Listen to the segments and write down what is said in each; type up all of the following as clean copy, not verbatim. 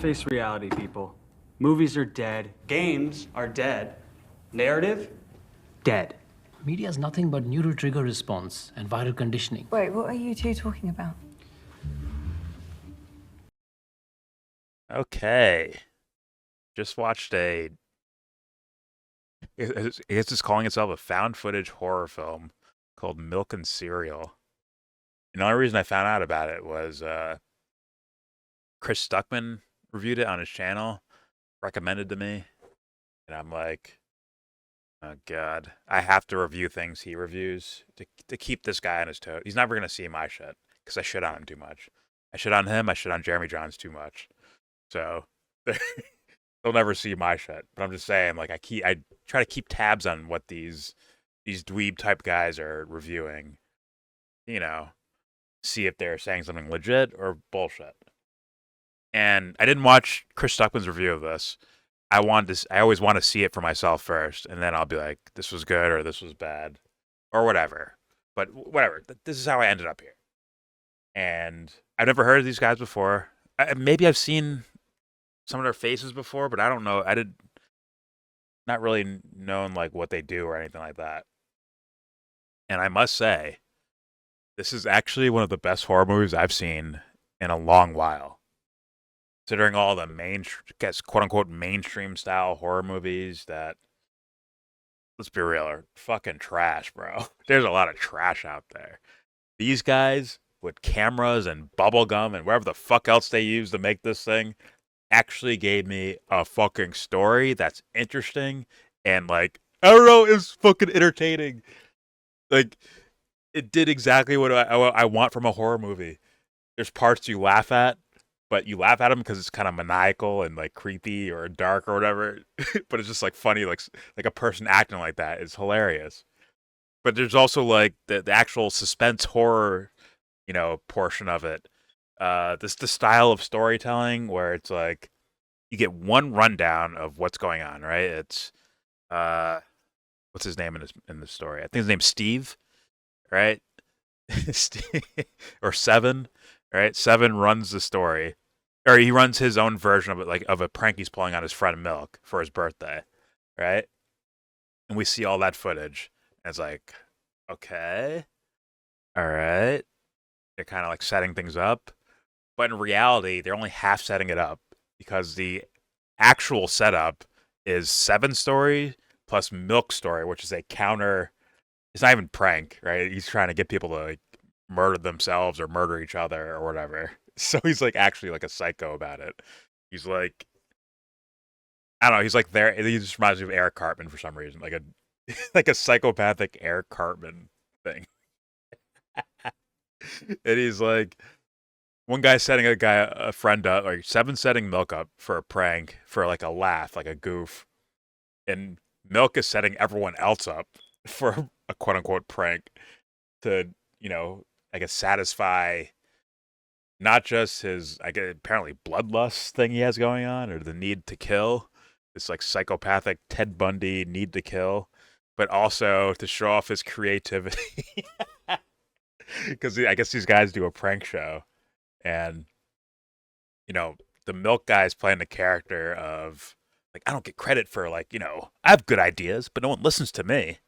Face reality, people. Movies are dead. Games are dead. Narrative? Dead. Media is nothing but neural trigger response and viral conditioning. Wait, what are you two talking about? Okay. Just watched I guess it's calling itself a found footage horror film called Milk and Cereal. And the only reason I found out about it was Chris Stuckman reviewed it on his channel, recommended to me, and I'm like, oh god, I have to review things he reviews to keep this guy on his toes. He's never gonna see my shit because I shit on him too much. I shit on him. I shit on Jeremy Johns too much. So they'll never see my shit. But I'm just saying, like I try to keep tabs on what these dweeb type guys are reviewing. You know, see if they're saying something legit or bullshit. And I didn't watch Chris Stuckman's review of this. I always want to see it for myself first, and then I'll be like, this was good or this was bad, or whatever. But whatever. This is how I ended up here. And I've never heard of these guys before. Maybe I've seen some of their faces before, but I don't know. I did not really known like what they do or anything like that. And I must say, this is actually one of the best horror movies I've seen in a long while. Considering all the quote unquote mainstream style horror movies that, let's be real, are fucking trash, bro. There's a lot of trash out there. These guys with cameras and bubble gum and whatever the fuck else they use to make this thing actually gave me a fucking story that's interesting and like, I don't know, it was fucking entertaining. Like, it did exactly what I want from a horror movie. There's parts you laugh at, but you laugh at them because it's kind of maniacal and like creepy or dark or whatever. But it's just like funny, like a person acting like that is hilarious. But there's also like the actual suspense horror, portion of it. The style of storytelling where it's like you get one rundown of what's going on, right? It's what's his name in the story? I think his name's Steve, right? Or Seven, right? Seven runs the story, or he runs his own version of it, like of a prank he's pulling on his friend Milk for his birthday, right? And we see all that footage, and it's like, okay, all right, they're kind of like setting things up, but in reality, they're only half setting it up because the actual setup is Seven's story plus Milk's story, which is a counter. It's not even prank, right? He's trying to get people to like murder themselves or murder each other or whatever. So he's like actually like a psycho about it. He's like, I don't know. He's like there. He just reminds me of Eric Cartman for some reason, like a like a psychopathic Eric Cartman thing. And he's like, one guy setting a friend up, like Seven setting Milk up for a prank, for like a laugh, like a goof, and Milk is setting everyone else up for a quote unquote prank to, I guess satisfy not just his, I guess apparently bloodlust thing he has going on, or the need to kill, this like psychopathic Ted Bundy need to kill, but also to show off his creativity. Because I guess these guys do a prank show, and the Milk guy is playing the character of like, I don't get credit for like, I have good ideas, but no one listens to me.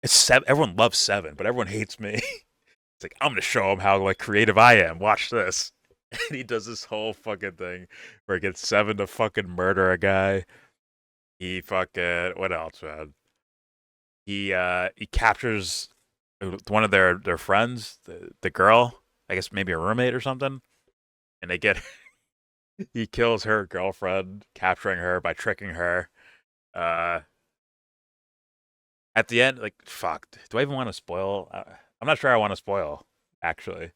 It's Seven. Everyone loves Seven, but everyone hates me. It's like, I'm gonna show him how like creative I am. Watch this. And he does this whole fucking thing where he gets Seven to fucking murder a guy. He fucking, what else, man? He captures one of their friends, the girl, I guess maybe a roommate or something, and they get he kills her girlfriend, capturing her by tricking her. Uh, at the end, like, fuck, do I even want to spoil? I'm not sure I want to spoil, actually.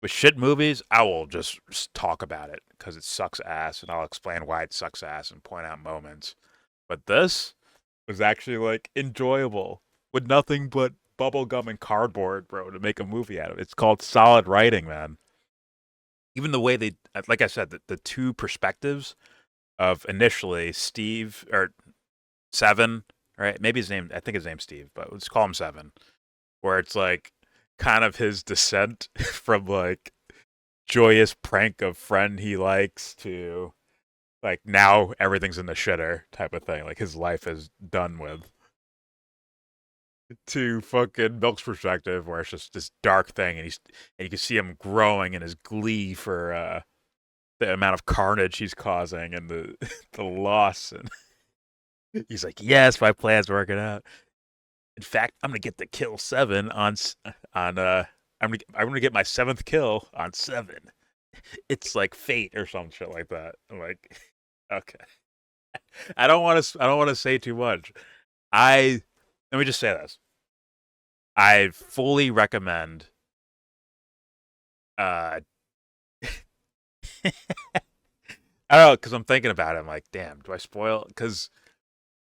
With shit movies, I will just talk about it because it sucks ass, and I'll explain why it sucks ass and point out moments. But this was actually like enjoyable with nothing but bubblegum and cardboard, bro, to make a movie out of it. It's called solid writing, man. Even the way they, like I said, the two perspectives of initially Steve or Seven, right? Maybe I think his name's Steve, but let's call him Seven, where it's like kind of his descent from like joyous prank of friend he likes to Like now everything's in the shitter type of thing. Like his life is done with. To fucking Milk's perspective, where it's just this dark thing, and you can see him growing in his glee for the amount of carnage he's causing and the the loss, and he's like, "Yes, my plan's working out. In fact, I'm gonna get the kill 7 on I'm gonna get my 7th kill on 7. It's like fate or some shit like that." I'm like, okay, I don't want to say too much. Let me just say this. I fully recommend I don't know, because I'm thinking about it. I'm like, damn, do I spoil? Because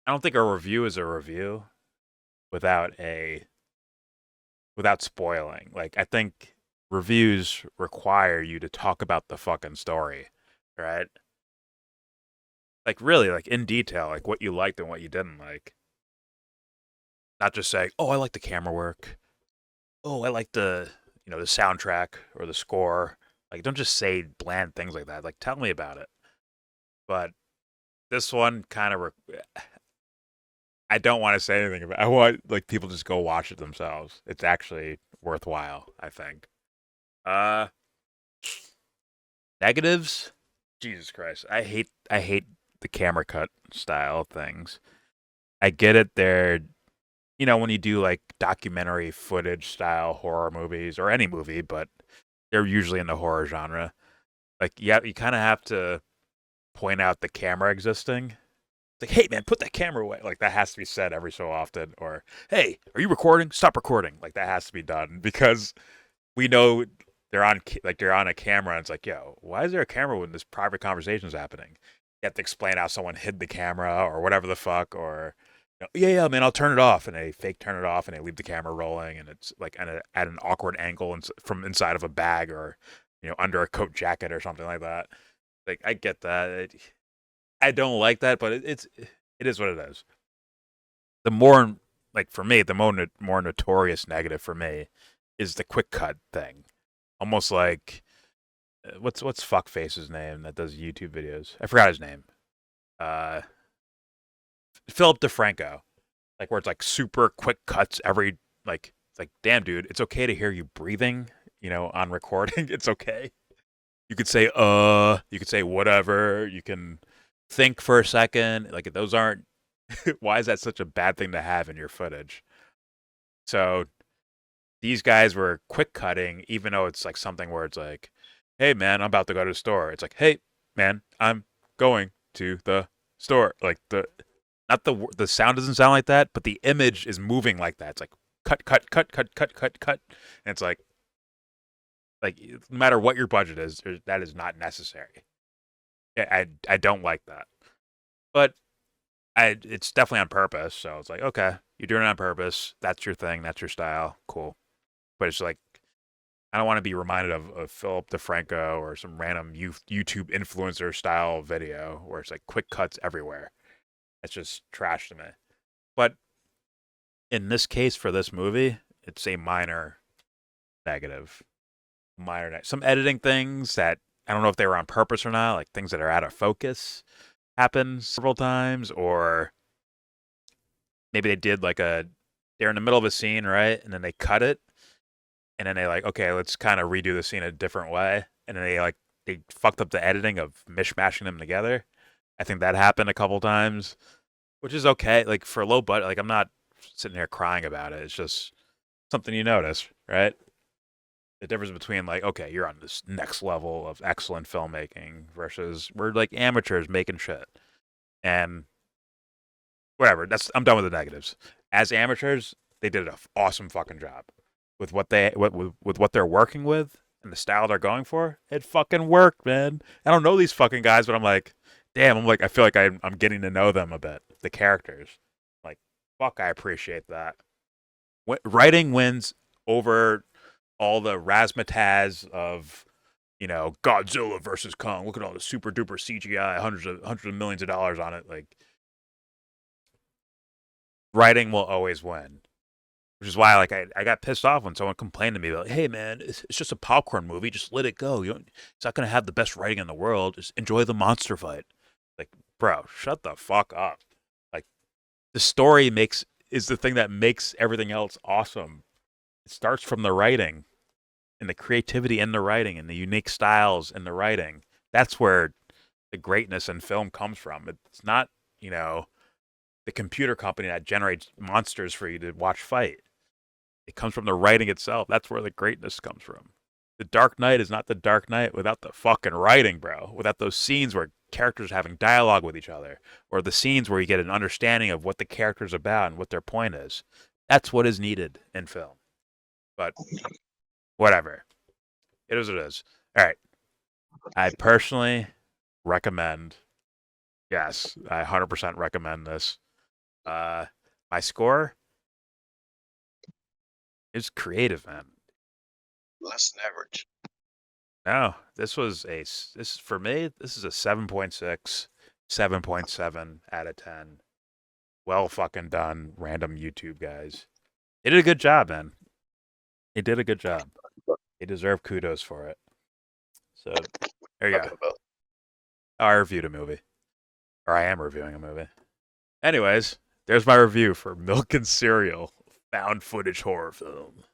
I don't think a review is a review without spoiling. Like, I think reviews require you to talk about the fucking story, right? Like, really, like in detail, like what you liked and what you didn't like. Not just saying, "Oh, I like the camera work. Oh, I like the the soundtrack or the score." Like, don't just say bland things like that. Like, tell me about it. But this one kind of, I don't want to say anything about. I want like people just go watch it themselves. It's actually worthwhile, I think. Uh, Negatives. Jesus Christ, I hate the camera cut style things. I get it. They're when you do like documentary footage style horror movies or any movie, but they're usually in the horror genre. Like, yeah, you kind of have to point out the camera existing. It's like, hey man, put that camera away. Like that has to be said every so often. Or, hey, are you recording? Stop recording. Like that has to be done because we know they're on a camera. And it's like, yo, why is there a camera when this private conversation is happening? You have to explain how someone hid the camera or whatever the fuck. Or yeah, man, I'll turn it off, and they fake turn it off, and they leave the camera rolling, and it's like at an awkward angle from inside of a bag or under a coat jacket or something like that. Like I get that. I don't like that, but it is what it is. The more like for me, the more notorious negative for me is the quick cut thing. Almost like what's fuckface's name that does YouTube videos? I forgot his name. Philip DeFranco, like where it's like super quick cuts every like it's like damn dude, it's okay to hear you breathing, on recording. It's okay. You could say you could say whatever, you can think for a second. Like those aren't why is that such a bad thing to have in your footage? So these guys were quick cutting, even though it's like something where it's like, hey man, I'm about to go to the store. It's like, hey man, I'm going to the store. Like not the sound doesn't sound like that, but the image is moving like that. It's like cut, cut, cut, cut, cut, cut, cut, and it's like no matter what your budget is, that is not necessary. I don't like that, but it's definitely on purpose. So it's like, okay, you're doing it on purpose. That's your thing. That's your style. Cool. But it's like I don't want to be reminded of Philip DeFranco or some random YouTube influencer style video where it's like quick cuts everywhere. It's just trash to me. But in this case, for this movie, it's a minor negative. Some editing things that I don't know if they were on purpose or not, like things that are out of focus happen several times, or maybe they did they're in the middle of a scene, right? And then they cut it, and then they like, okay, let's kind of redo the scene a different way. And then they fucked up the editing of mishmashing them together. I think that happened a couple times, which is okay. Like for low budget, like I'm not sitting here crying about it. It's just something you notice, right? The difference between like, okay, you're on this next level of excellent filmmaking versus we're like amateurs making shit. And whatever, I'm done with the negatives. As amateurs, they did an awesome fucking job with what they're working with and the style they're going for. It fucking worked, man. I don't know these fucking guys, but I'm like, damn, I feel like I'm getting to know them a bit, the characters. Like, fuck, I appreciate that. Writing wins over all the razzmatazz of, Godzilla versus Kong. Look at all the super duper CGI, hundreds of millions of dollars on it. Like, writing will always win. Which is why, like, I got pissed off when someone complained to me, like, hey, man, it's just a popcorn movie. Just let it go. It's not going to have the best writing in the world. Just enjoy the monster fight. Like, bro, shut the fuck up. Like, the story is the thing that makes everything else awesome. It starts from the writing and the creativity in the writing and the unique styles in the writing. That's where the greatness in film comes from. It's not, the computer company that generates monsters for you to watch fight. It comes from the writing itself. That's where the greatness comes from. The Dark Knight is not the Dark Knight without the fucking writing, bro. Without those scenes where characters are having dialogue with each other, or the scenes where you get an understanding of what the character's about and what their point is. That's what is needed in film. But whatever. It is what it is. All right. I personally recommend. Yes, I 100% recommend this. My score is creative, man. Less than average. No, for me, this is a 7.6, 7.7 out of 10. Well fucking done, random YouTube guys. They did a good job, man. They did a good job. They deserve kudos for it. So, there you go. I reviewed a movie. Or I am reviewing a movie. Anyways, there's my review for Milk and Cereal, found footage horror film.